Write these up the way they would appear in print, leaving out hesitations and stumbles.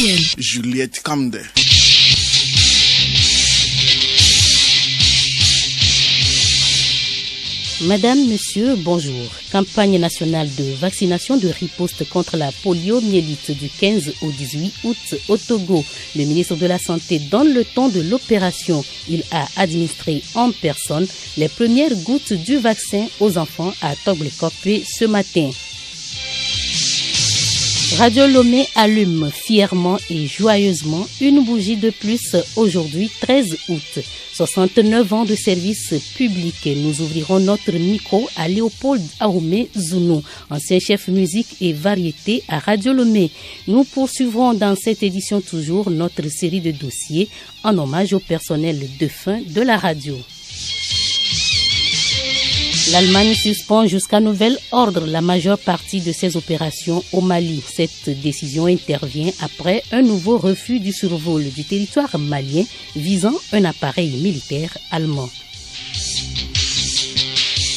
pluriel. Juliette Kamde. Madame, Monsieur, bonjour. Campagne nationale de vaccination de riposte contre la poliomyélite du 15 au 18 août au Togo. Le ministre de la Santé donne le ton de l'opération. Il a administré en personne les premières gouttes du vaccin aux enfants à Toglekope ce matin. Radio Lomé allume fièrement et joyeusement une bougie de plus aujourd'hui 13 août. 69 ans de service public. Nous ouvrirons notre micro à Léopold Aoumé Zounou, ancien chef musique et variété à Radio Lomé. Nous poursuivrons dans cette édition toujours notre série de dossiers en hommage au personnel défunt de la radio. L'Allemagne suspend jusqu'à nouvel ordre la majeure partie de ses opérations au Mali. Cette décision intervient après un nouveau refus du survol du territoire malien visant un appareil militaire allemand.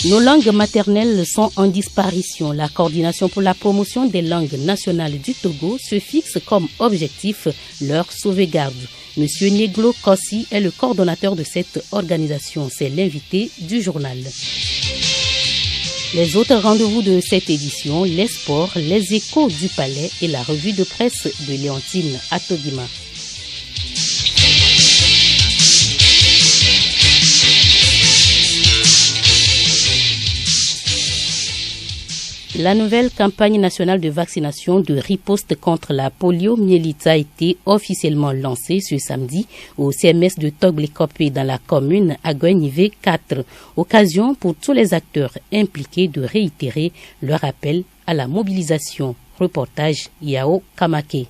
Nos langues maternelles sont en disparition. La coordination pour la promotion des langues nationales du Togo se fixe comme objectif leur sauvegarde. Monsieur Neglo Kossi est le coordonnateur de cette organisation. C'est l'invité du journal. Les autres rendez-vous de cette édition, les sports, les échos du palais et la revue de presse de Léontine Atogima. La nouvelle campagne nationale de vaccination de riposte contre la poliomyélite a été officiellement lancée ce samedi au CMS de Toglekope dans la commune Agoignivé 4. Occasion pour tous les acteurs impliqués de réitérer leur appel à la mobilisation. Reportage Yao Kamake.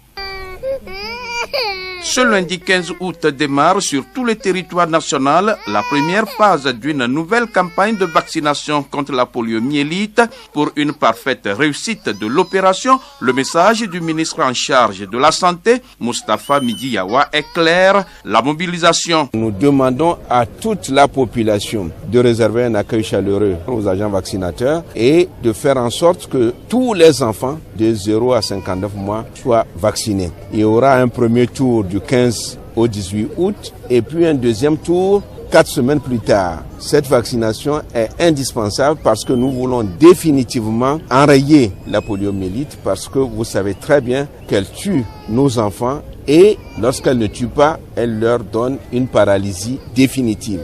Ce lundi 15 août démarre sur tout le territoire national la première phase d'une nouvelle campagne de vaccination contre la poliomyélite. Pour une parfaite réussite de l'opération, le message du ministre en charge de la Santé, Moustapha Midiyawa, est clair. La mobilisation. Nous demandons à toute la population de réserver un accueil chaleureux aux agents vaccinateurs et de faire en sorte que tous les enfants de 0 à 59 mois soient vaccinés. Il y aura un premier tour du 15 au 18 août et puis un deuxième tour 4 semaines plus tard. Cette vaccination est indispensable parce que nous voulons définitivement enrayer la poliomyélite parce que vous savez très bien qu'elle tue nos enfants et lorsqu'elle ne tue pas, elle leur donne une paralysie définitive.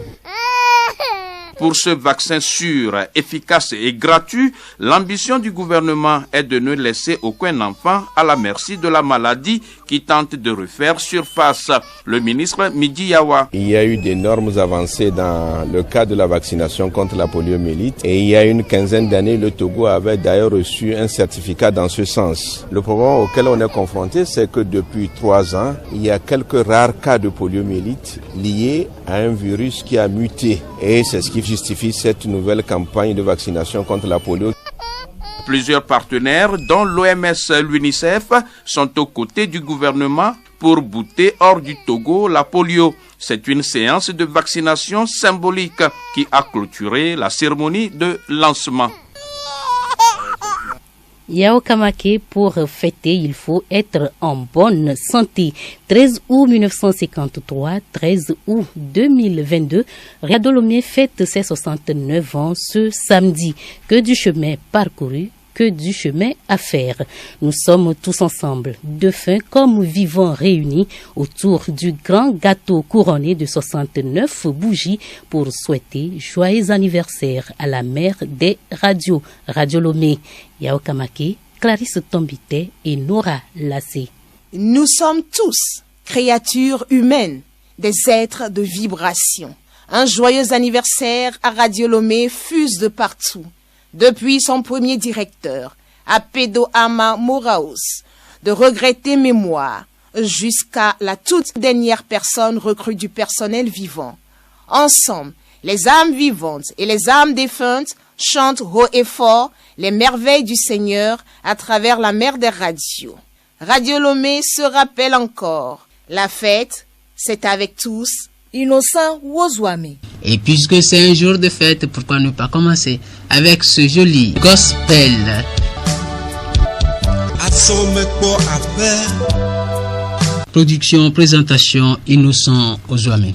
Pour ce vaccin sûr, efficace et gratuit, l'ambition du gouvernement est de ne laisser aucun enfant à la merci de la maladie qui tente de refaire surface. Le ministre Midiyawa. Il y a eu d'énormes avancées dans le cas de la vaccination contre la poliomyélite et il y a une quinzaine d'années, le Togo avait d'ailleurs reçu un certificat dans ce sens. Le problème auquel on est confronté, c'est que depuis 3 ans, il y a quelques rares cas de poliomyélite liés à un virus qui a muté et c'est ce qui justifie cette nouvelle campagne de vaccination contre la polio. Plusieurs partenaires, dont l'OMS et l'UNICEF, sont aux côtés du gouvernement pour bouter hors du Togo la polio. C'est une séance de vaccination symbolique qui a clôturé la cérémonie de lancement. Yao Kamake, pour fêter, il faut être en bonne santé. 13 août 1953, 13 août 2022, Radio Lomé fête ses 69 ans ce samedi. Que du chemin parcouru, que du chemin à faire. Nous sommes tous ensemble, défunts comme vivants réunis autour du grand gâteau couronné de 69 bougies pour souhaiter joyeux anniversaire à la mère des radios, Radio Lomé. Yao Kamake, Clarisse Tombité et Nora Lassé. Nous sommes tous créatures humaines, des êtres de vibration. Un joyeux anniversaire à Radio Lomé fuse de partout. Depuis son premier directeur, Apedo Ama Moraos, de regretter mémoire, jusqu'à la toute dernière personne recrue du personnel vivant. Ensemble, les âmes vivantes et les âmes défuntes chantent haut et fort les merveilles du Seigneur à travers la mer des radios. Radio Lomé se rappelle encore, la fête, c'est avec tous. Innocent Wozwami. Et puisque c'est un jour de fête, pourquoi ne pas commencer avec ce joli gospel. Production, présentation, Innocent Ozouame.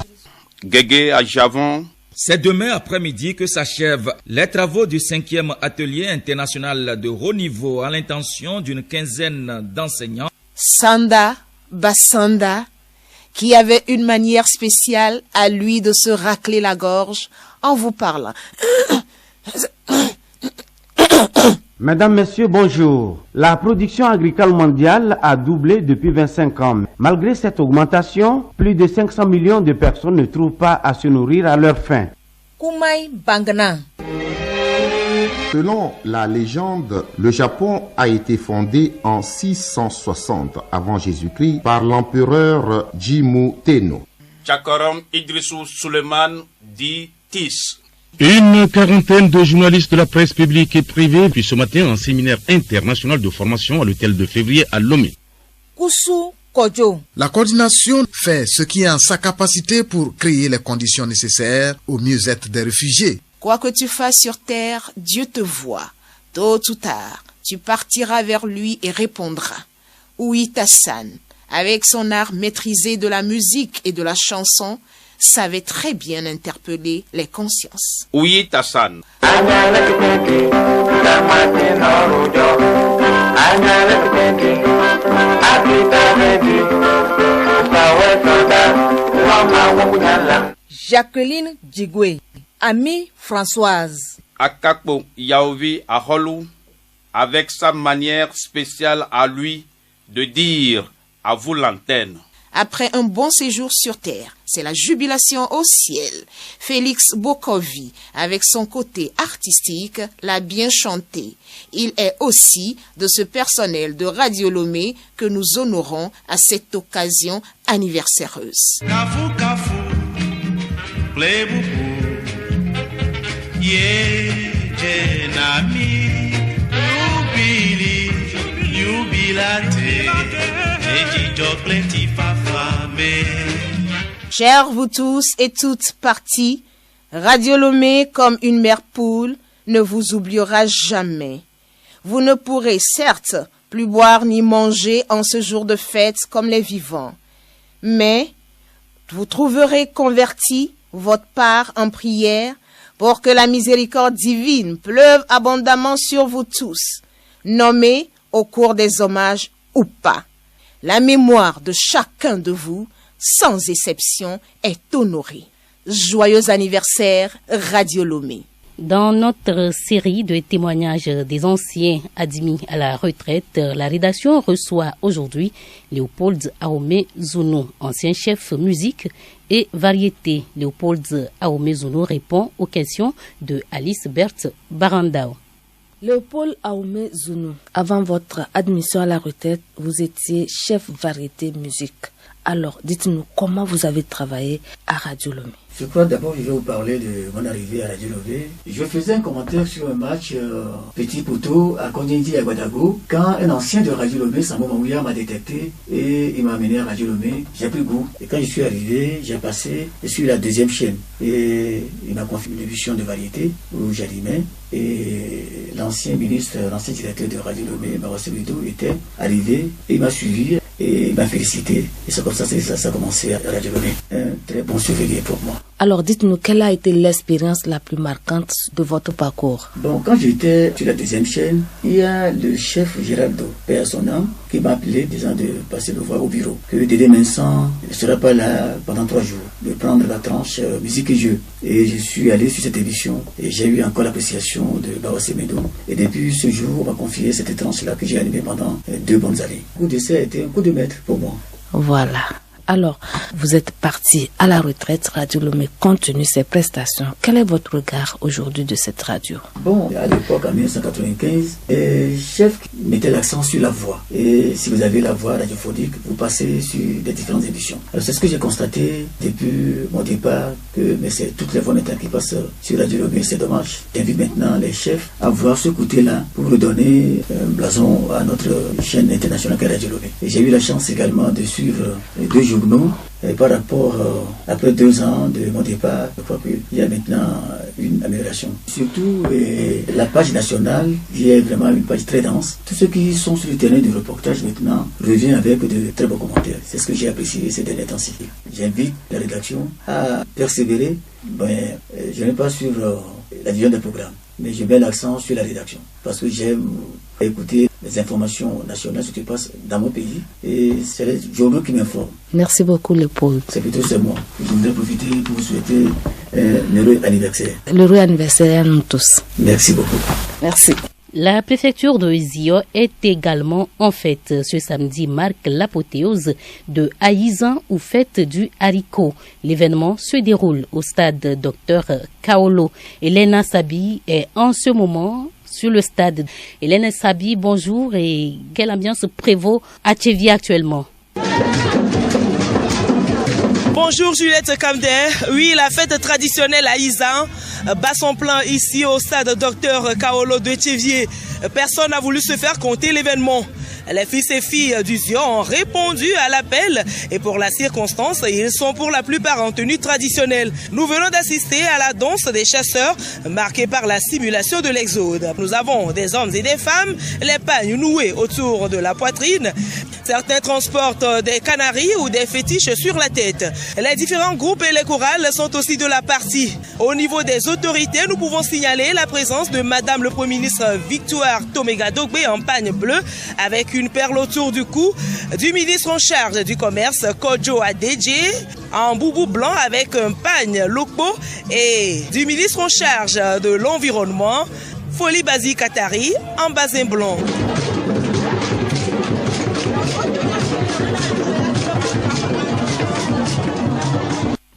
Guégué à Javon. C'est demain après-midi que s'achèvent les travaux du 5e atelier international de haut niveau à l'intention d'une quinzaine d'enseignants. Sanda Bassanda, qui avait une manière spéciale à lui de se racler la gorge en vous parlant. Mesdames, Messieurs, bonjour. La production agricole mondiale a doublé depuis 25 ans. Malgré cette augmentation, plus de 500 millions de personnes ne trouvent pas à se nourrir à leur faim. Kumai Bangana. Selon la légende, le Japon a été fondé en 660 avant Jésus-Christ par l'empereur Jimmu Tenno. Tchakorom Idrissou Suleiman dit Tis. Une quarantaine de journalistes de la presse publique et privée puis ce matin un séminaire international de formation à l'hôtel de février à Lomé. Kusu Kojo. La coordination fait ce qui est en sa capacité pour créer les conditions nécessaires au mieux-être des réfugiés. Quoi que tu fasses sur terre, Dieu te voit. Tôt ou tard, tu partiras vers lui et répondras. Ouïtassan, avec son art maîtrisé de la musique et de la chanson, savait très bien interpeller les consciences. Ouïtassan. Jacqueline Djigwe, amie Françoise. Akakpo Yaovi Aholou, avec sa manière spéciale à lui de dire à vous l'antenne. Après un bon séjour sur terre, c'est la jubilation au ciel. Félix Bokovi, avec son côté artistique, l'a bien chanté. Il est aussi de ce personnel de Radio Lomé que nous honorons à cette occasion anniversaireuse. Kafu, kafu, plebubu, jenami, jubilate, Chers vous tous et toutes partis, Radio Lomé, comme une mère poule, ne vous oubliera jamais. Vous ne pourrez certes plus boire ni manger en ce jour de fête comme les vivants, mais vous trouverez converti votre part en prière pour que la miséricorde divine pleuve abondamment sur vous tous, nommés au cours des hommages ou pas. La mémoire de chacun de vous, sans exception, est honorée. Joyeux anniversaire, Radio Lomé. Dans notre série de témoignages des anciens admis à la retraite, la rédaction reçoit aujourd'hui Léopold Ahomey Zounou, ancien chef musique et variété. Léopold Ahomey Zounou répond aux questions de Alice Berthe Barandao. Léopold Ahomey Zounou, avant votre admission à la retraite, vous étiez chef variété musique. Alors, dites-nous comment vous avez travaillé à Radio Lomé. Je crois d'abord je vais vous parler de mon arrivée à Radio Lomé. Je faisais un commentaire sur un match Petit Poteau à Kondindi à Ouagadougou quand un ancien de Radio Lomé, Sambo Mangouya, m'a détecté et il m'a amené à Radio Lomé. J'ai pris goût et quand je suis arrivé, j'ai passé sur la deuxième chaîne et il m'a confié une émission de variété où j'animais et l'ancien ministre, l'ancien directeur de Radio Lomé, Barossé Bido, était arrivé et il m'a suivi et il m'a félicité et c'est comme ça que ça a commencé à Radio Lomé. Un très bon souvenir pour moi. Alors dites-nous, quelle a été l'expérience la plus marquante de votre parcours? Bon, quand j'étais sur la deuxième chaîne, il y a le chef Géraldo, père son âme, qui m'a appelé disant de passer le voir au bureau. Que Dédé Vincent ne sera pas là pendant 3 jours, de prendre la tranche musique et jeu. Et je suis allé sur cette émission et j'ai eu encore l'appréciation de Barossé Médo. Et depuis ce jour, on m'a confié cette tranche-là que j'ai animée pendant 2 bonnes années. Le coup d'essai a été un coup de maître pour moi. Voilà. Alors, vous êtes parti à la retraite, Radio Lomé, compte tenu de ses prestations. Quel est votre regard aujourd'hui de cette radio? Bon, à l'époque, en 1995, le chef mettait l'accent sur la voix. Et si vous avez la voix radiophonique, vous passez sur des différentes émissions. Alors, c'est ce que j'ai constaté depuis mon départ, mais c'est toutes les voix maintenant qui passent sur Radio Lomé, c'est dommage. J'invite maintenant les chefs à voir ce côté-là pour redonner un blason à notre chaîne internationale qui est Radio Lomé. Et j'ai eu la chance également de suivre 2 jours journaux. Et par rapport, après 2 ans de mon départ, je crois qu'il y a maintenant une amélioration. Surtout la page nationale, qui est vraiment une page très dense. Tous ceux qui sont sur le terrain du reportage maintenant reviennent avec de très beaux commentaires. C'est ce que j'ai apprécié ces derniers temps-ci. J'invite la rédaction à persévérer. Je n'ai pas sur la vision des programmes, mais je mets l'accent sur la rédaction. Parce que j'aime écouter les informations nationales, ce qui se passe dans mon pays. Et c'est les journaux qui m'informent. Merci beaucoup, Léopold. C'est plutôt ce mois. Je voudrais profiter pour vous souhaiter un heureux anniversaire. L'heureux anniversaire à nous tous. Merci beaucoup. Merci. La préfecture de Zio est également en fête. Ce samedi marque l'apothéose de Aïzan ou fête du haricot. L'événement se déroule au stade Dr Kaolo. Elena Sabi est en ce moment sur le stade. Elena Sabi, bonjour, et quelle ambiance prévaut à Tchévia actuellement? Bonjour Juliette Kamder. Oui, la fête traditionnelle à Izan bat son plein ici au stade Dr Kaolo de Tchévier. Personne n'a voulu se faire compter l'événement. Les fils et filles du Zion ont répondu à l'appel et pour la circonstance, ils sont pour la plupart en tenue traditionnelle. Nous venons d'assister à la danse des chasseurs marquée par la simulation de l'exode. Nous avons des hommes et des femmes, les pagnes nouées autour de la poitrine. Certains transportent des canaris ou des fétiches sur la tête. Les différents groupes et les chorales sont aussi de la partie. Au niveau des autorités, nous pouvons signaler la présence de Madame le Premier ministre Victoire Tomega Dogbe en pagne bleue avec une perle autour du cou, du ministre en charge du commerce Kojo Adedje en boubou blanc avec un pagne Lokpo et du ministre en charge de l'environnement Foli Bazi Katari en basin blanc.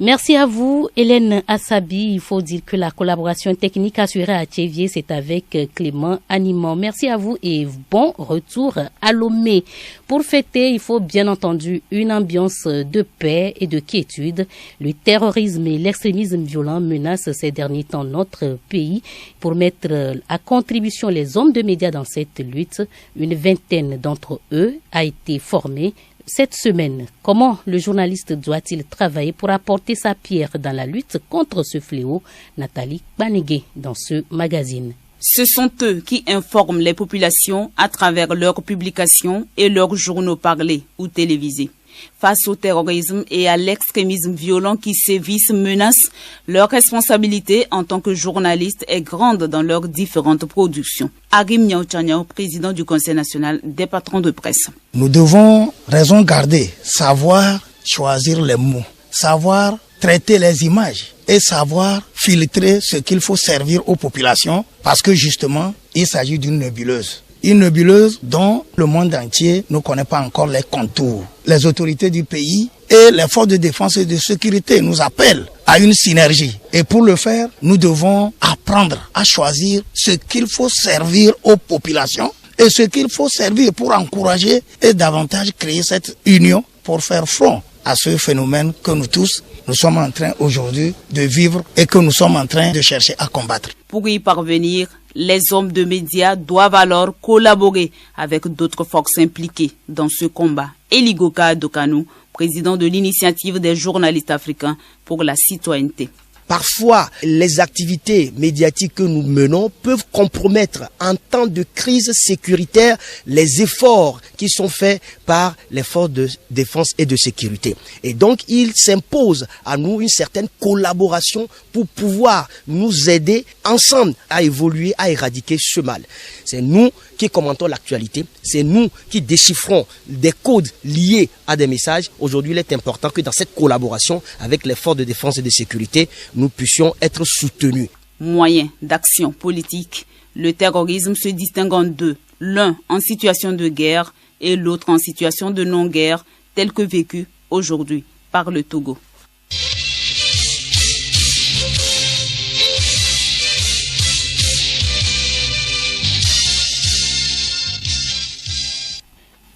Merci à vous, Hélène Assabi. Il faut dire que la collaboration technique assurée à Tchévier, c'est avec Clément Animant. Merci à vous et bon retour à Lomé. Pour fêter, il faut bien entendu une ambiance de paix et de quiétude. Le terrorisme et l'extrémisme violent menacent ces derniers temps notre pays. Pour mettre à contribution les hommes de médias dans cette lutte, une vingtaine d'entre eux a été formée cette semaine. Comment le journaliste doit-il travailler pour apporter sa pierre dans la lutte contre ce fléau? Nathalie Banegué dans ce magazine. Ce sont eux qui informent les populations à travers leurs publications et leurs journaux parlés ou télévisés. Face au terrorisme et à l'extrémisme violent qui sévissent, menacent, leur responsabilité en tant que journaliste est grande dans leurs différentes productions. Arim Niaouchaniao, président du Conseil national des patrons de presse. Nous devons raison garder, savoir choisir les mots, savoir traiter les images et savoir filtrer ce qu'il faut servir aux populations parce que justement, il s'agit d'une nébuleuse. Une nébuleuse dont le monde entier ne connaît pas encore les contours. Les autorités du pays et les forces de défense et de sécurité nous appellent à une synergie. Et pour le faire, nous devons apprendre à choisir ce qu'il faut servir aux populations et ce qu'il faut servir pour encourager et davantage créer cette union pour faire front à ce phénomène que nous tous, nous sommes en train aujourd'hui de vivre et que nous sommes en train de chercher à combattre. Pour y parvenir, les hommes de médias doivent alors collaborer avec d'autres forces impliquées dans ce combat. Eligoka Adokanu, président de l'initiative des journalistes africains pour la citoyenneté. Parfois, les activités médiatiques que nous menons peuvent compromettre en temps de crise sécuritaire les efforts qui sont faits par les forces de défense et de sécurité. Et donc, il s'impose à nous une certaine collaboration pour pouvoir nous aider ensemble à évoluer, à éradiquer ce mal. C'est nous qui commentons l'actualité, c'est nous qui déchiffrons des codes liés à des messages. Aujourd'hui, il est important que dans cette collaboration avec les forces de défense et de sécurité, nous puissions être soutenus. Moyen d'action politique. Le terrorisme se distingue en deux. L'un en situation de guerre et l'autre en situation de non-guerre, tel que vécu aujourd'hui par le Togo.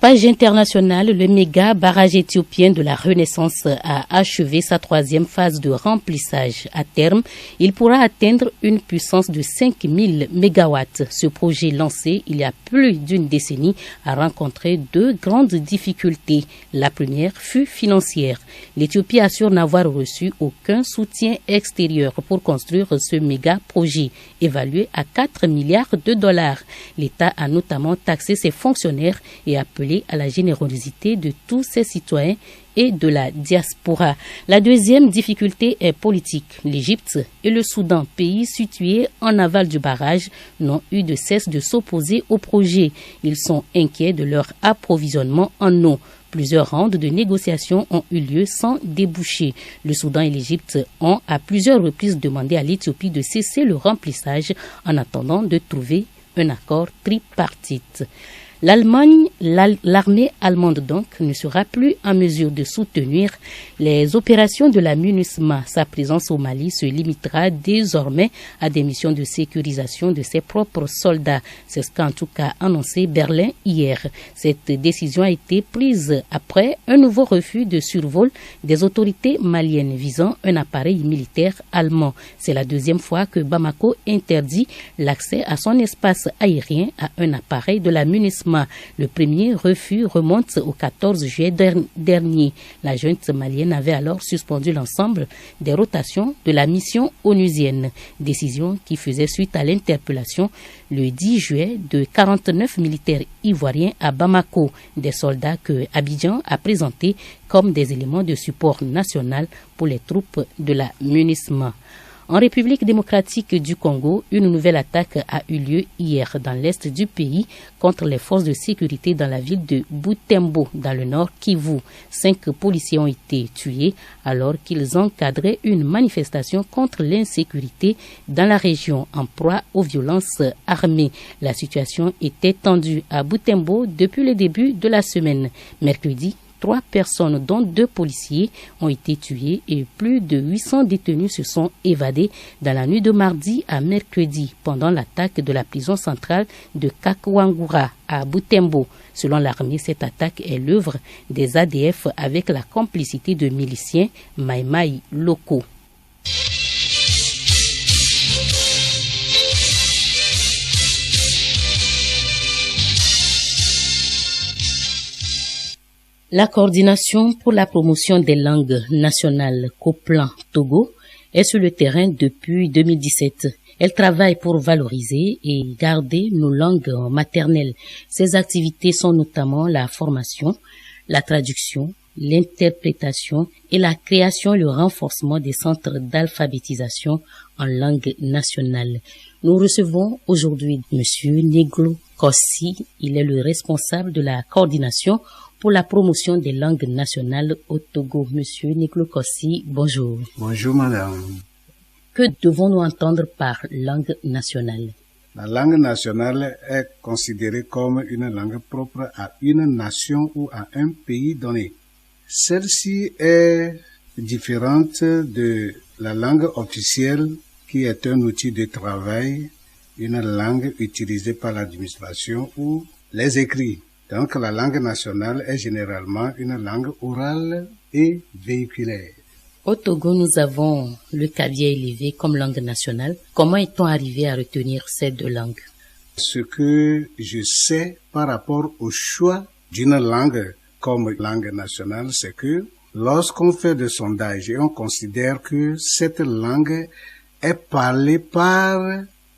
Page internationale, le méga barrage éthiopien de la Renaissance a achevé sa 3e phase de remplissage. À terme, il pourra atteindre une puissance de 5000 mégawatts. Ce projet lancé il y a plus d'une décennie a rencontré 2 grandes difficultés. La première fut financière. L'Éthiopie assure n'avoir reçu aucun soutien extérieur pour construire ce méga projet, évalué à 4 milliards de dollars. L'État a notamment taxé ses fonctionnaires et appelé à la générosité de tous ses citoyens et de la diaspora. La deuxième difficulté est politique. L'Égypte et le Soudan, pays situés en aval du barrage, n'ont eu de cesse de s'opposer au projet. Ils sont inquiets de leur approvisionnement en eau. Plusieurs rounds de négociations ont eu lieu sans déboucher. Le Soudan et l'Égypte ont à plusieurs reprises demandé à l'Éthiopie de cesser le remplissage en attendant de trouver un accord tripartite. L'armée allemande donc ne sera plus en mesure de soutenir les opérations de la MINUSMA. Sa présence au Mali se limitera désormais à des missions de sécurisation de ses propres soldats. C'est ce qu'a en tout cas annoncé Berlin hier. Cette décision a été prise après un nouveau refus de survol des autorités maliennes visant un appareil militaire allemand. C'est la 2e fois que Bamako interdit l'accès à son espace aérien à un appareil de la MINUSMA. Le premier refus remonte au 14 juillet dernier. La junte malienne avait alors suspendu l'ensemble des rotations de la mission onusienne. Décision qui faisait suite à l'interpellation le 10 juillet de 49 militaires ivoiriens à Bamako, des soldats que Abidjan a présentés comme des éléments de support national pour les troupes de la MINUSMA. En République démocratique du Congo, une nouvelle attaque a eu lieu hier dans l'est du pays contre les forces de sécurité dans la ville de Butembo, dans le nord Kivu. 5 policiers ont été tués alors qu'ils encadraient une manifestation contre l'insécurité dans la région en proie aux violences armées. La situation était tendue à Butembo depuis le début de la semaine. Mercredi, 3 personnes, dont 2 policiers, ont été tuées et plus de 800 détenus se sont évadés dans la nuit de mardi à mercredi pendant l'attaque de la prison centrale de Kakwangura à Butembo. Selon l'armée, cette attaque est l'œuvre des ADF avec la complicité de miliciens Maïmaï locaux. La coordination pour la promotion des langues nationales COPLAN Togo est sur le terrain depuis 2017. Elle travaille pour valoriser et garder nos langues maternelles. Ses activités sont notamment la formation, la traduction, l'interprétation et la création et le renforcement des centres d'alphabétisation en langue nationale. Nous recevons aujourd'hui Monsieur Neglo Kossi. Il est le responsable de la coordination pour la promotion des langues nationales au Togo. Monsieur Neglo Kossi, bonjour. Bonjour madame. Que devons-nous entendre par langue nationale? La langue nationale est considérée comme une langue propre à une nation ou à un pays donné. Celle-ci est différente de la langue officielle qui est un outil de travail, une langue utilisée par l'administration ou les écrits. Donc la langue nationale est généralement une langue orale et véhiculaire. Au Togo, nous avons le kabye élevé comme langue nationale. Comment est-on arrivé à retenir ces 2 langues? Ce que je sais par rapport au choix d'une langue comme langue nationale, c'est que lorsqu'on fait des sondages et on considère que cette langue est parlée par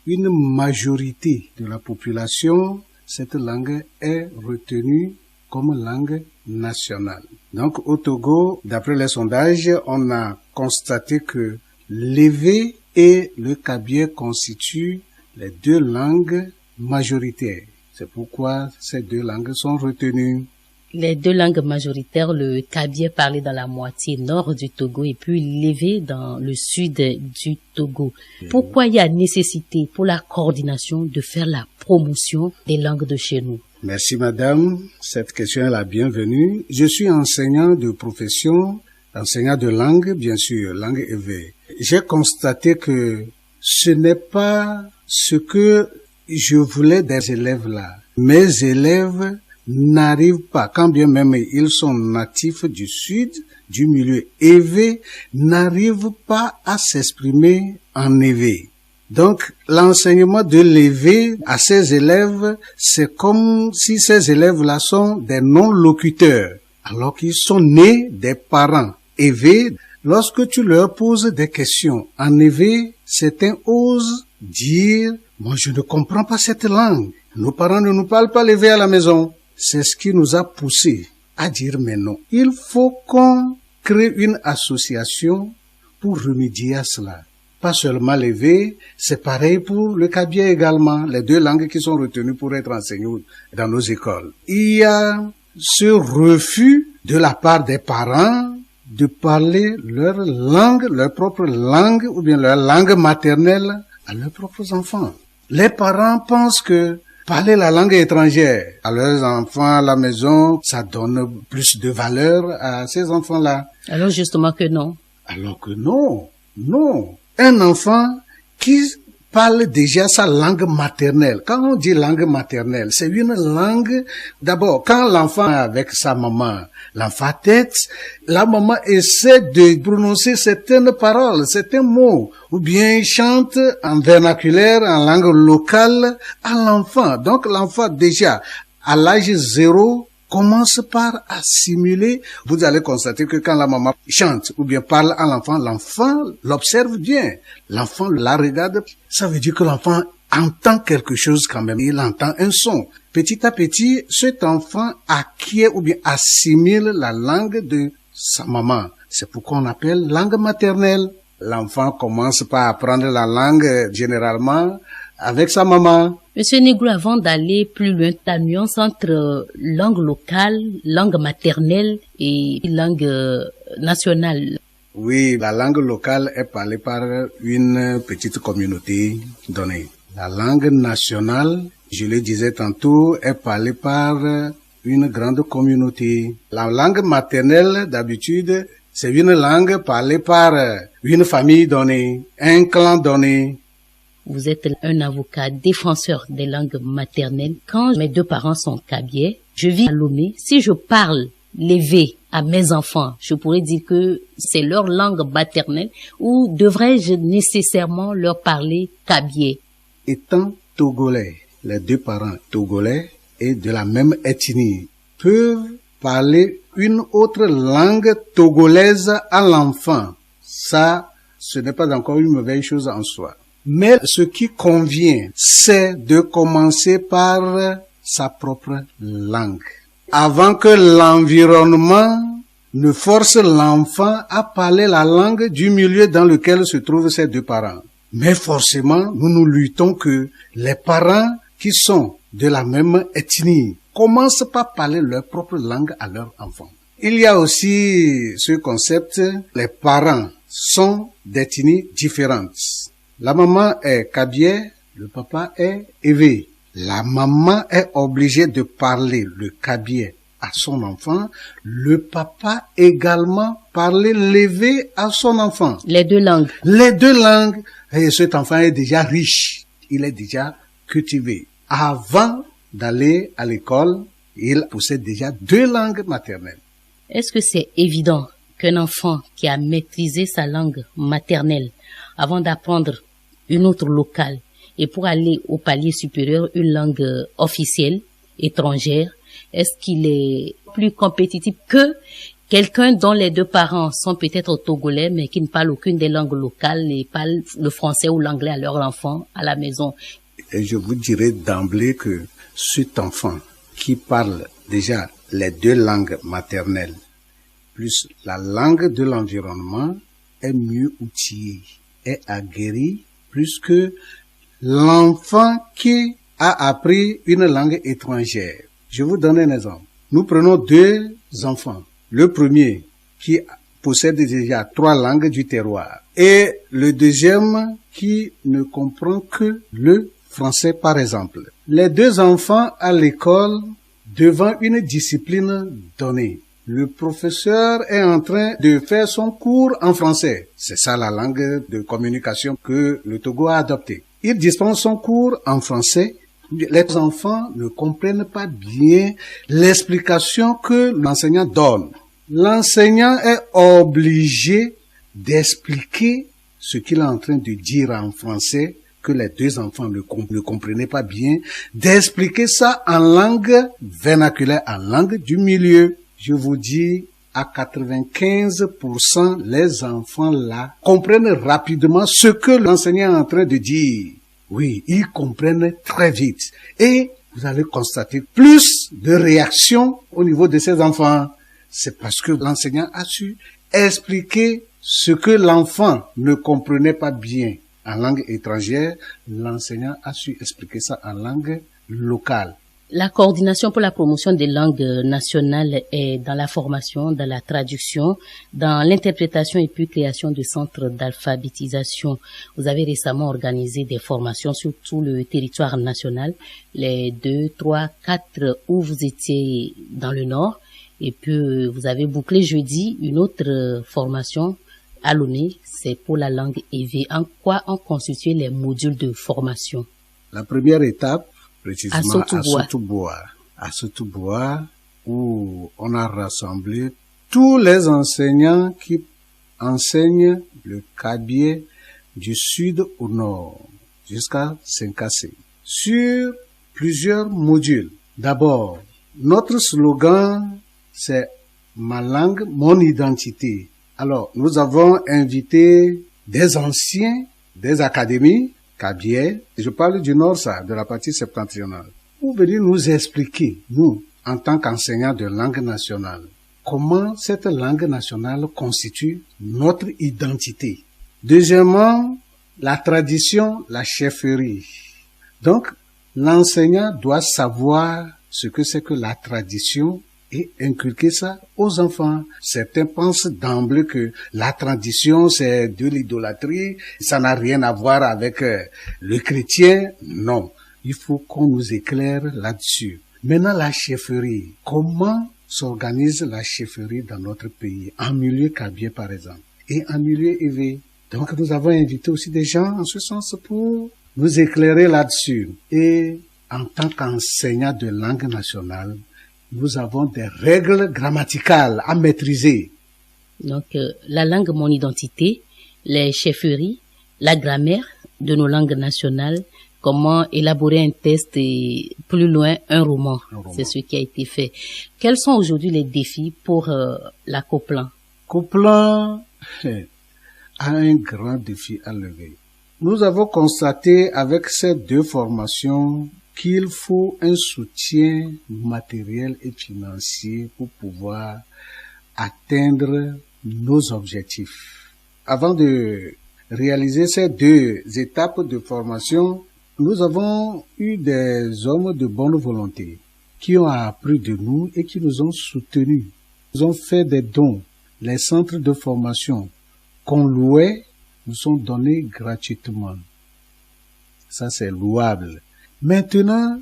une majorité de la population, cette langue est retenue comme langue nationale. Donc au Togo, d'après les sondages, on a constaté que l'évé et le kabye constituent les 2 langues majoritaires. C'est pourquoi ces 2 langues sont retenues. Les 2 langues majoritaires, le kabye parlé dans la moitié nord du Togo et puis l'évé dans le sud du Togo. Pourquoi il y a nécessité pour la coordination de faire la promotion des langues de chez nous? Merci madame, cette question est la bienvenue. Je suis enseignant de profession, enseignant de langue, bien sûr, langue éveillée. J'ai constaté que ce n'est pas ce que je voulais des élèves là. Mes élèves n'arrivent pas, quand bien même ils sont natifs du sud, du milieu élevé, n'arrivent pas à s'exprimer en éveil. Donc, l'enseignement de l'éveil à ces élèves, c'est comme si ces élèves-là sont des non-locuteurs, alors qu'ils sont nés des parents éveillés. Lorsque tu leur poses des questions en éveil, certains osent dire « Moi, je ne comprends pas cette langue. Nos parents ne nous parlent pas l'éveil à la maison. » C'est ce qui nous a poussé à dire « Mais non, il faut qu'on crée une association pour remédier à cela. » Pas seulement l'éveil, c'est pareil pour le kabye également, les deux langues qui sont retenues pour être enseignées dans nos écoles. Il y a ce refus de la part des parents de parler leur langue, leur propre langue ou bien leur langue maternelle à leurs propres enfants. Les parents pensent que parler la langue étrangère à leurs enfants à la maison, ça donne plus de valeur à ces enfants-là. Alors justement que non. Alors que non, non. Un enfant qui parle déjà sa langue maternelle. Quand on dit langue maternelle, c'est une langue, d'abord, quand l'enfant est avec sa maman, l'enfant tête, la maman essaie de prononcer certaines paroles, certains mots, ou bien chante en vernaculaire, en langue locale à l'enfant. Donc l'enfant déjà, à l'âge 0, commence par assimiler. Vous allez constater que quand la maman chante ou bien parle à l'enfant, l'enfant l'observe bien. L'enfant la regarde. Ça veut dire que l'enfant entend quelque chose quand même. Il entend un son. Petit à petit, cet enfant acquiert ou bien assimile la langue de sa maman. C'est pourquoi on appelle langue maternelle. L'enfant commence par apprendre la langue généralement avec sa maman. Monsieur Negro, avant d'aller plus loin, ta nuance entre langue locale, langue maternelle et langue nationale. Oui, la langue locale est parlée par une petite communauté donnée. La langue nationale, je le disais tantôt, est parlée par une grande communauté. La langue maternelle, d'habitude, c'est une langue parlée par une famille donnée, un clan donné. Vous êtes un avocat défenseur des langues maternelles. Quand mes deux parents sont kabyais, je vis à Lomé. Si je parle l'évé à mes enfants, je pourrais dire que c'est leur langue maternelle ou devrais-je nécessairement leur parler kabyais? Étant togolais, les deux parents togolais et de la même ethnie peuvent parler une autre langue togolaise à l'enfant. Ça, ce n'est pas encore une mauvaise chose en soi. Mais ce qui convient, c'est de commencer par sa propre langue. Avant que l'environnement ne force l'enfant à parler la langue du milieu dans lequel se trouvent ses deux parents. Mais forcément, nous luttons que les parents qui sont de la même ethnie commencent par parler leur propre langue à leurs enfants. Il y a aussi ce concept, les parents sont d'ethnies différentes. La maman est kabyais, le papa est évé. La maman est obligée de parler le kabyais à son enfant, le papa également parler l'évé à son enfant. Les deux langues. Les deux langues. Et cet enfant est déjà riche, il est déjà cultivé. Avant d'aller à l'école, il possède déjà deux langues maternelles. Est-ce que c'est évident qu'un enfant qui a maîtrisé sa langue maternelle avant d'apprendre une autre locale et pour aller au palier supérieur une langue officielle, étrangère, est-ce qu'il est plus compétitif que quelqu'un dont les deux parents sont peut-être togolais mais qui ne parlent aucune des langues locales et parlent le français ou l'anglais à leur enfant à la maison? Et je vous dirais d'emblée que cet enfant qui parle déjà les deux langues maternelles plus la langue de l'environnement est mieux outillé, est aguerri plus que l'enfant qui a appris une langue étrangère. Je vous donne un exemple. Nous prenons deux enfants. Le premier qui possède déjà 3 langues du terroir et le deuxième qui ne comprend que le français par exemple. Les deux enfants à l'école devant une discipline donnée. Le professeur est en train de faire son cours en français. C'est ça la langue de communication que le Togo a adoptée. Il dispense son cours en français Les enfants ne comprennent pas bien l'explication que l'enseignant donne. L'enseignant est obligé d'expliquer ce qu'il est en train de dire en français, que les deux enfants ne comprenaient pas bien, d'expliquer ça en langue vernaculaire, en langue du milieu. Je vous dis, à 95%, les enfants là comprennent rapidement ce que l'enseignant est en train de dire. Oui, ils comprennent très vite. Et vous allez constater plus de réactions au niveau de ces enfants. C'est parce que l'enseignant a su expliquer ce que l'enfant ne comprenait pas bien en langue étrangère. L'enseignant a su expliquer ça en langue locale. La coordination pour la promotion des langues nationales est dans la formation, dans la traduction, dans l'interprétation et puis création de centres d'alphabétisation. Vous avez récemment organisé des formations sur tout le territoire national, les 2, 3, 4 où vous étiez dans le nord. Et puis vous avez bouclé jeudi une autre formation à Lomé, c'est pour la langue EV. En quoi ont constitué les modules de formation? La première étape, précisément à Soutouboua, où on a rassemblé tous les enseignants qui enseignent le Kabyé du sud au nord jusqu'à Senkasé sur plusieurs modules. D'abord, notre slogan, c'est « Ma langue, mon identité ». Alors, nous avons invité des anciens des académies Kabyé, je parle du nord, ça, de la partie septentrionale, pour venir nous expliquer, nous, en tant qu'enseignants de langue nationale, comment cette langue nationale constitue notre identité. Deuxièmement, la tradition, la chefferie. Donc, l'enseignant doit savoir ce que c'est que la tradition et inculquer ça aux enfants. Certains pensent d'emblée que la tradition, c'est de l'idolâtrie, ça n'a rien à voir avec le chrétien. Non, il faut qu'on nous éclaire là-dessus. Maintenant, la chefferie. Comment s'organise la chefferie dans notre pays, en milieu Kabyé par exemple, et en milieu éveillé? Donc, nous avons invité aussi des gens en ce sens pour nous éclairer là-dessus. Et en tant qu'enseignant de langue nationale, nous avons des règles grammaticales à maîtriser. Donc, la langue, mon identité, les chefferies, la grammaire de nos langues nationales, comment élaborer un test et plus loin un roman. C'est ce qui a été fait. Quels sont aujourd'hui les défis pour la COPLAN? COPLAN a un grand défi à lever. Nous avons constaté avec ces deux formations qu'il faut un soutien matériel et financier pour pouvoir atteindre nos objectifs. Avant de réaliser ces deux étapes de formation, nous avons eu des hommes de bonne volonté qui ont appris de nous et qui nous ont soutenus. Nous ont fait des dons. Les centres de formation qu'on louait nous sont donnés gratuitement. Ça, c'est louable. Maintenant,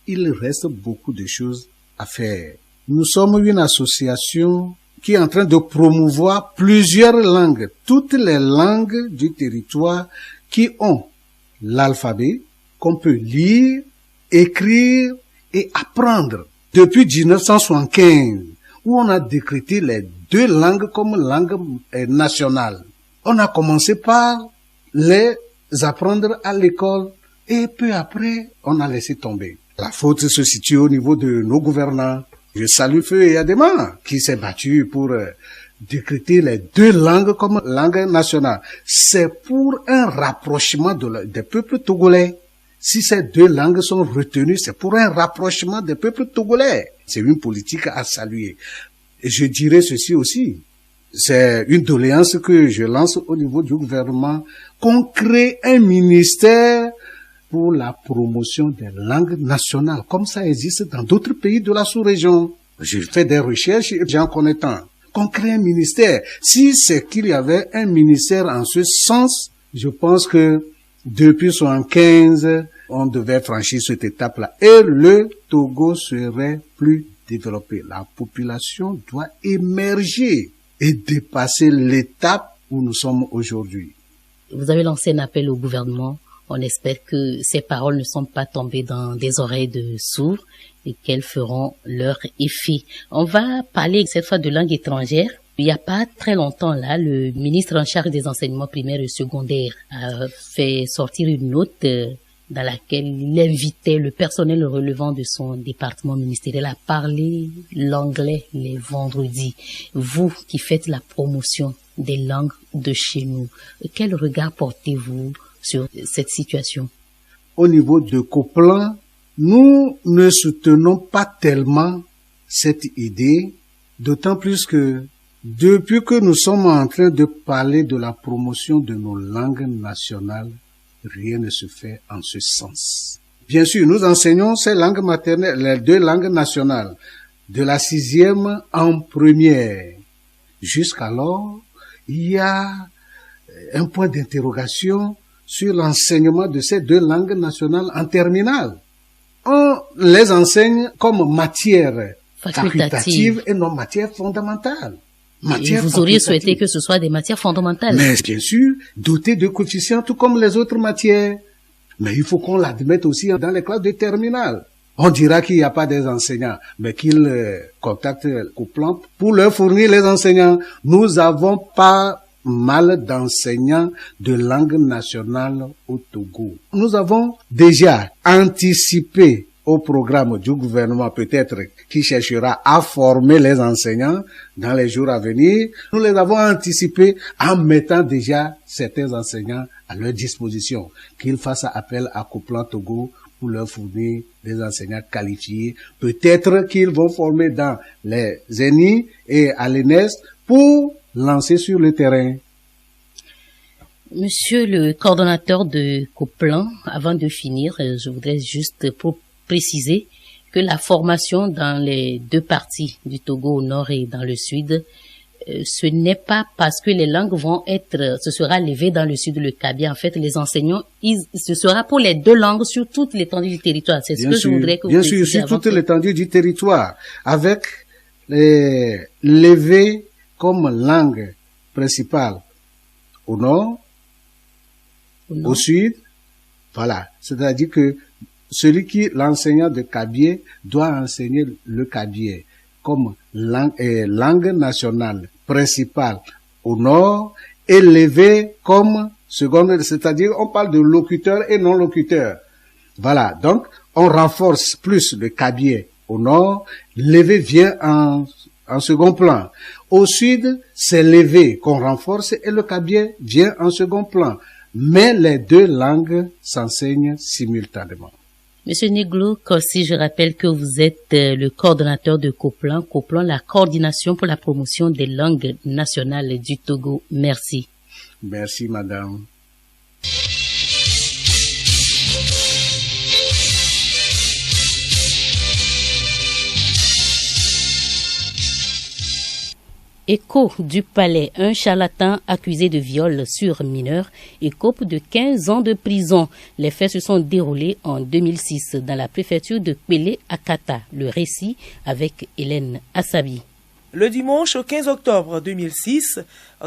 il reste beaucoup de choses à faire. Nous sommes une association qui est en train de promouvoir plusieurs langues, toutes les langues du territoire qui ont l'alphabet qu'on peut lire, écrire et apprendre. Depuis 1975, où on a décrété les deux langues comme langue nationale. On a commencé par les apprendre à l'école et peu après, on a laissé tomber. La faute se situe au niveau de nos gouvernants. Je salue Feu et Adema qui s'est battu pour décréter les deux langues comme langue nationale. C'est pour un rapprochement des peuples togolais. Si ces deux langues sont retenues, c'est pour un rapprochement des peuples togolais. C'est une politique à saluer. Et je dirais ceci aussi. C'est une doléance que je lance au niveau du gouvernement, qu'on crée un ministère pour la promotion des langues nationales, comme ça existe dans d'autres pays de la sous-région. J'ai fait des recherches et j'en connais tant. Qu'on crée un ministère. Si c'est qu'il y avait un ministère en ce sens, je pense que depuis 1975, on devait franchir cette étape-là. Et le Togo serait plus développé. La population doit émerger et dépasser l'étape où nous sommes aujourd'hui. Vous avez lancé un appel au gouvernement On espère que ces paroles ne sont pas tombées dans des oreilles de sourds et qu'elles feront leur effet. On va parler cette fois de langue étrangère. Il n'y a pas très longtemps là, le ministre en charge des enseignements primaires et secondaires a fait sortir une note dans laquelle il invitait le personnel relevant de son département ministériel à parler l'anglais les vendredis. Vous qui faites la promotion des langues de chez nous, quel regard portez-vous sur cette situation? Au niveau de Coplan, nous ne soutenons pas tellement cette idée, d'autant plus que depuis que nous sommes en train de parler de la promotion de nos langues nationales, rien ne se fait en ce sens. Bien sûr, nous enseignons ces langues maternelles, les 2 langues nationales, de la 6e en première. Jusqu'alors, il y a un point d'interrogation sur l'enseignement de ces 2 langues nationales en terminale. On les enseigne comme matière facultative et non matière fondamentale. Et vous auriez souhaité que ce soit des matières fondamentales. Mais bien sûr, dotées de coefficients tout comme les autres matières. Mais il faut qu'on l'admette aussi dans les classes de terminale. On dira qu'il n'y a pas des enseignants, mais qu'ils contactent Coplan pour leur fournir les enseignants. Nous avons pas mal d'enseignants de langue nationale au Togo. Nous avons déjà anticipé au programme du gouvernement peut-être qui cherchera à former les enseignants dans les jours à venir. Nous les avons anticipés en mettant déjà certains enseignants à leur disposition, qu'ils fassent appel à Coplan Togo pour leur fournir des enseignants qualifiés. Peut-être qu'ils vont former dans les ENI et à l'ENES pour lancer sur le terrain. Monsieur le coordonnateur de Coplan, avant de finir, je voudrais juste préciser que la formation dans les 2 parties du Togo au nord et dans le sud, ce n'est pas parce que les langues vont être, ce sera levé dans le sud, le Kabia. En fait, les enseignants, ce sera pour les 2 langues sur toute l'étendue du territoire. C'est ce que je voudrais que vous précisiez. Bien sûr, sur toute l'étendue du territoire, avec les levées comme langue principale au nord, au sud, voilà. C'est-à-dire que l'enseignant de Kabié doit enseigner le Kabié comme langue nationale principale au nord, élevé comme seconde, c'est-à-dire on parle de locuteur et non locuteur. Voilà, donc on renforce plus le Kabié au nord, l'élevé vient en second plan. Au sud, c'est l'élevé qu'on renforce et le Kabié vient en second plan. Mais les 2 langues s'enseignent simultanément. Monsieur Neglo Korsi, je rappelle que vous êtes le coordonnateur de Coplan, la coordination pour la promotion des langues nationales du Togo. Merci. Merci, madame. Écho du Palais, un charlatan accusé de viol sur mineur écope de 15 ans de prison. Les faits se sont déroulés en 2006 dans la préfecture de Kpélé à Kata. Le récit avec Hélène Assabi. Le dimanche 15 octobre 2006,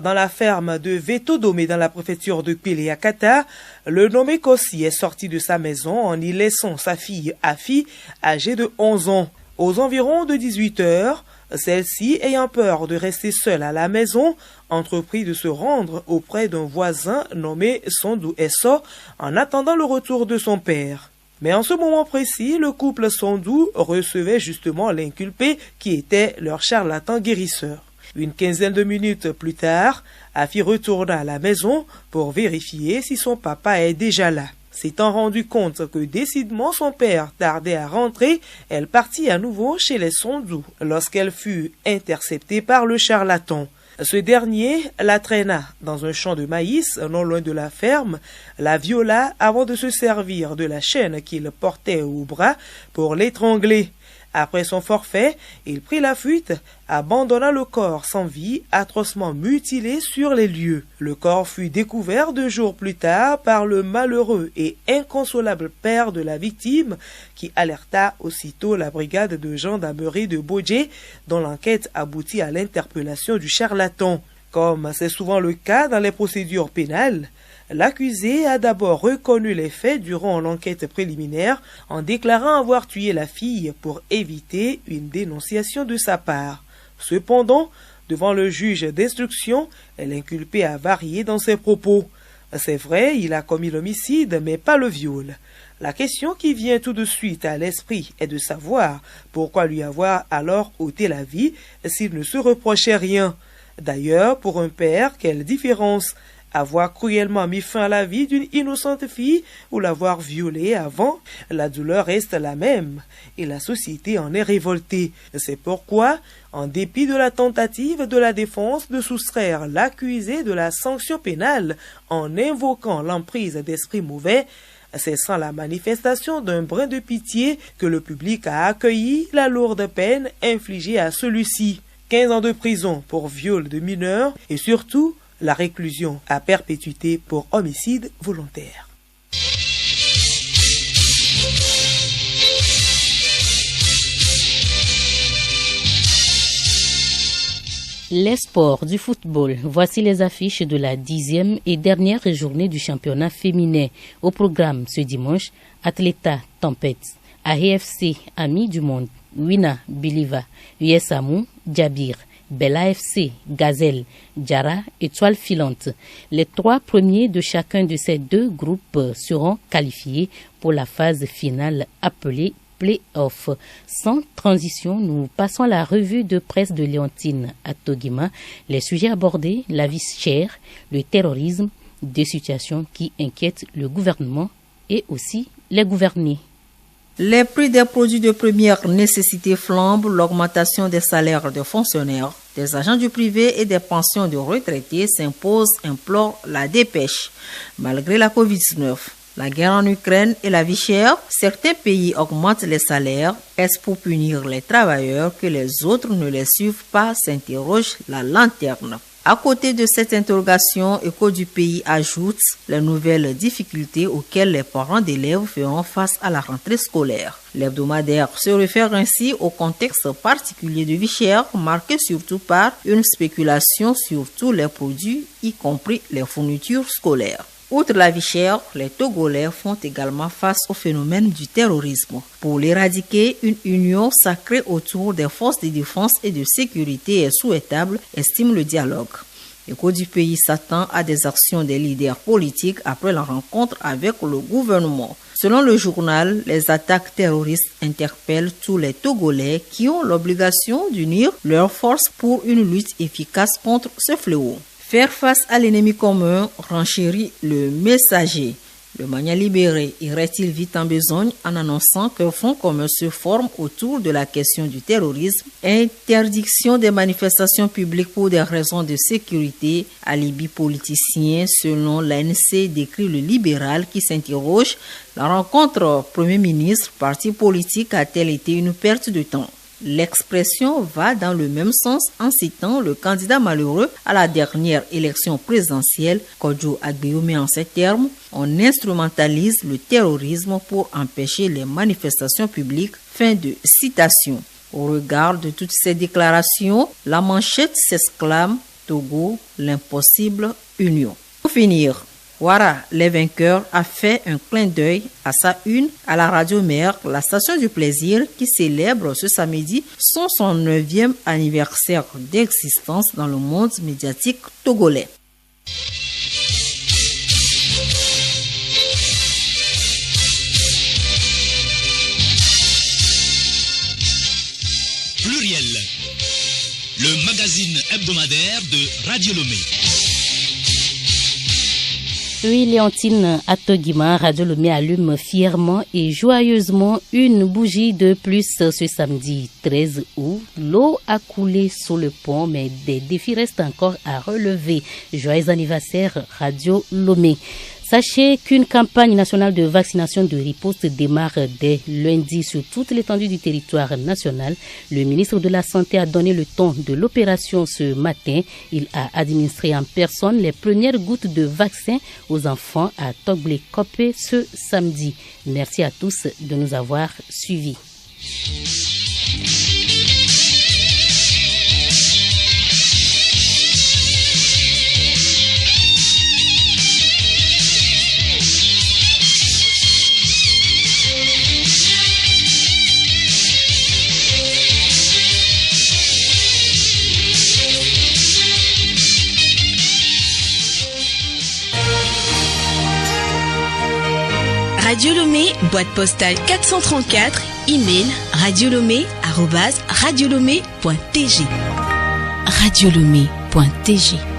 dans la ferme de Vétodomé dans la préfecture de Kpélé à Kata, le nommé Kossi est sorti de sa maison en y laissant sa fille Afi, âgée de 11 ans. Aux environs de 18 heures, celle-ci, ayant peur de rester seule à la maison, entreprit de se rendre auprès d'un voisin nommé Sondou Esso en attendant le retour de son père. Mais en ce moment précis, le couple Sondou recevait justement l'inculpé qui était leur charlatan guérisseur. Une quinzaine de minutes plus tard, Afi retourna à la maison pour vérifier si son papa est déjà là. S'étant rendu compte que décidément son père tardait à rentrer, elle partit à nouveau chez les Sondou lorsqu'elle fut interceptée par le charlatan. Ce dernier la traîna dans un champ de maïs non loin de la ferme, la viola avant de se servir de la chaîne qu'il portait au bras pour l'étrangler. Après son forfait, il prit la fuite, abandonna le corps sans vie, atrocement mutilé sur les lieux. Le corps fut découvert 2 jours plus tard par le malheureux et inconsolable père de la victime, qui alerta aussitôt la brigade de gendarmerie de Bodje, dont l'enquête aboutit à l'interpellation du charlatan. Comme c'est souvent le cas dans les procédures pénales, L'accusé a d'abord reconnu les faits durant l'enquête préliminaire en déclarant avoir tué la fille pour éviter une dénonciation de sa part. Cependant, devant le juge d'instruction, l'inculpé a varié dans ses propos. C'est vrai, il a commis l'homicide, mais pas le viol. La question qui vient tout de suite à l'esprit est de savoir pourquoi lui avoir alors ôté la vie s'il ne se reprochait rien. D'ailleurs, pour un père, quelle différence? Avoir cruellement mis fin à la vie d'une innocente fille ou l'avoir violée avant, la douleur reste la même et la société en est révoltée. C'est pourquoi, en dépit de la tentative de la défense de soustraire l'accusé de la sanction pénale en invoquant l'emprise d'esprits mauvais, c'est sans la manifestation d'un brin de pitié que le public a accueilli la lourde peine infligée à celui-ci. 15 ans de prison pour viol de mineurs et surtout la réclusion à perpétuité pour homicide volontaire. Les sports du football. Voici les affiches de la 10e et dernière journée du championnat féminin. Au programme ce dimanche, Atleta Tempête, AEFC Amis du Monde, Wina Biliva, USAMU Djabir, Bella FC, Gazelle, Djara, Étoile Filante. Les 3 premiers de chacun de ces 2 groupes seront qualifiés pour la phase finale appelée Play-off. Sans transition, nous passons à la revue de presse de Léontine Atogima. Les sujets abordés, la vie chère, le terrorisme, des situations qui inquiètent le gouvernement et aussi les gouvernés. Les prix des produits de première nécessité flambent, l'augmentation des salaires des fonctionnaires, des agents du privé et des pensions de retraités s'impose, implore la dépêche. Malgré la Covid-19, la guerre en Ukraine et la vie chère, certains pays augmentent les salaires. Est-ce pour punir les travailleurs que les autres ne les suivent pas, s'interroge la lanterne. À côté de cette interrogation, Écho du pays ajoute les nouvelles difficultés auxquelles les parents d'élèves feront face à la rentrée scolaire. L'hebdomadaire se réfère ainsi au contexte particulier de vie chère, marqué surtout par une spéculation sur tous les produits, y compris les fournitures scolaires. Outre la vie chère, les Togolais font également face au phénomène du terrorisme. Pour l'éradiquer, une union sacrée autour des forces de défense et de sécurité est souhaitable, estime le dialogue. Écho du pays s'attend à des actions des leaders politiques après la rencontre avec le gouvernement. Selon le journal, les attaques terroristes interpellent tous les Togolais qui ont l'obligation d'unir leurs forces pour une lutte efficace contre ce fléau. Faire face à l'ennemi commun, renchérit le messager. Le Mania libéré irait-il vite en besogne en annonçant qu'un front commun se forme autour de la question du terrorisme, interdiction des manifestations publiques pour des raisons de sécurité, alibi politicien selon l'ANC décrit le libéral qui s'interroge. La rencontre Premier ministre, parti politique a-t-elle été une perte de temps? L'expression va dans le même sens en citant le candidat malheureux à la dernière élection présidentielle, Kodjo Agbeyome en ces termes, on instrumentalise le terrorisme pour empêcher les manifestations publiques. Fin de citation. Au regard de toutes ces déclarations, la manchette s'exclame Togo, l'impossible union. Pour finir, Ouara, les vainqueurs, a fait un clin d'œil à sa une à la radio mère, la station du plaisir, qui célèbre ce samedi son 9e anniversaire d'existence dans le monde médiatique togolais. Pluriel, le magazine hebdomadaire de Radio Lomé. Oui, Léontine Atogima, Radio Lomé allume fièrement et joyeusement une bougie de plus ce samedi 13 août. L'eau a coulé sous le pont, mais des défis restent encore à relever. Joyeux anniversaire, Radio Lomé. Sachez qu'une campagne nationale de vaccination de riposte démarre dès lundi sur toute l'étendue du territoire national. Le ministre de la Santé a donné le ton de l'opération ce matin. Il a administré en personne les premières gouttes de vaccin aux enfants à Togblé-Kopé ce samedi. Merci à tous de nous avoir suivis. Radio Lomé, boîte postale 434, email radiolomé@radiolomé.tg. radiolomé.tg